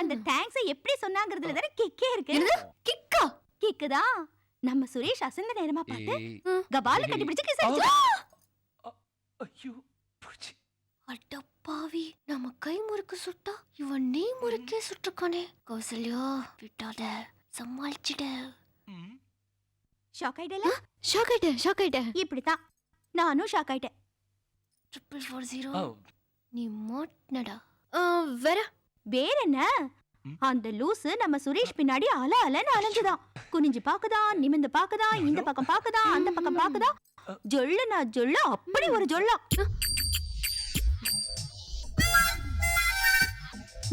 அந்த தேங்க்ஸ் எப்படி சொன்னாங்கறதுல தான கிக்கே இருக்கு. கிக்கா? கிக்குதா நம்ம சுரேஷ் அசந்த நேரமா பார்த்து கபால கட்டி பிடிச்சு கிஸ் ஐயோ பூச்சி. அடப்பாவி, நம்ம கை முறுக்கு சுட்டா இவன் நீ முறுக்கே சுட்டுக்கானே. கௌசல்யா விட்டாத, சமாளிச்சிட. ஷாக் ஆயிட்டல? ஷாக் ஆயிட்டேன். இப்படித்தான் நானும் ஷாக் ஆயிட்டேன். 440 நீ மாட்னடா. வேற வேற என்ன, அந்த லூசு நம்ம சுரேஷ் பின்னாடி அலன்னு அலைஞ்சுதான். குனிஞ்சு பாக்குதான், நிமிந்து பாக்குதான், இந்த பக்கம் பாக்குதான், அந்த பக்கம் பாக்குதான். ஜொல்லுனா ஜொல்லு, அப்படி ஒரு ஜொல்லா.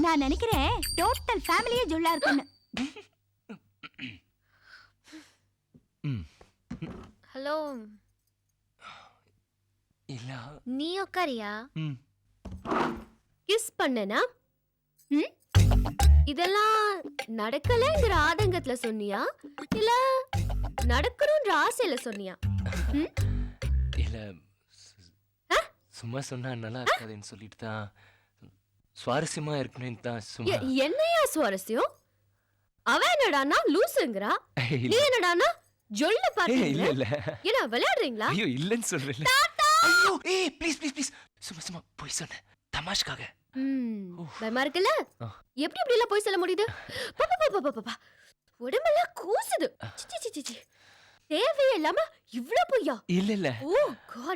நான் நினைக்கிறேன் டோட்டல் ஃபேமிலியே ஜொல்லா இருக்குன்னு. ஹலோ, இல்ல நீ உட்காரியா? ம் கிஸ் பண்ணனா? இதெல்லாம் நடக்கலங்கிற ஆதங்கத்துல சொன்னியா, இல்ல நடக்கணும்ன்ற ஆசையில சொன்னியா? இல்ல சும்மா சொன்னா நல்லா இருக்காதுன்னு சொல்லிட்டு தான், சுவாரஸ்யமா இருக்கணும்னு தான் சும்மா. என்னையா சுவாரஸ்யம்? அவன் என்னடானா லூசுங்கறா, நீ என்னடானா ஜொல்ல இல்ல பாத்தீங்க. இல்ல என்ன விளையாடுறீங்களா? ஐயோ இல்லன்னு சொல்றேன். ஐயோ ஏய் ப்ளீஸ் ப்ளீஸ் ப்ளீஸ், சும்மா போய் சொன்னேன் தமாஷ்காக. பயமா இருக்குல்ல? எப்படி இப்படி எல்லாம் போய் சொல்ல முடியுது? பாப்பா உடம்பெல்லாம் கூசுது. தேவையே இல்லாம இவ்ளோ பொய்யா? இல்ல இல்ல ஓ காட்,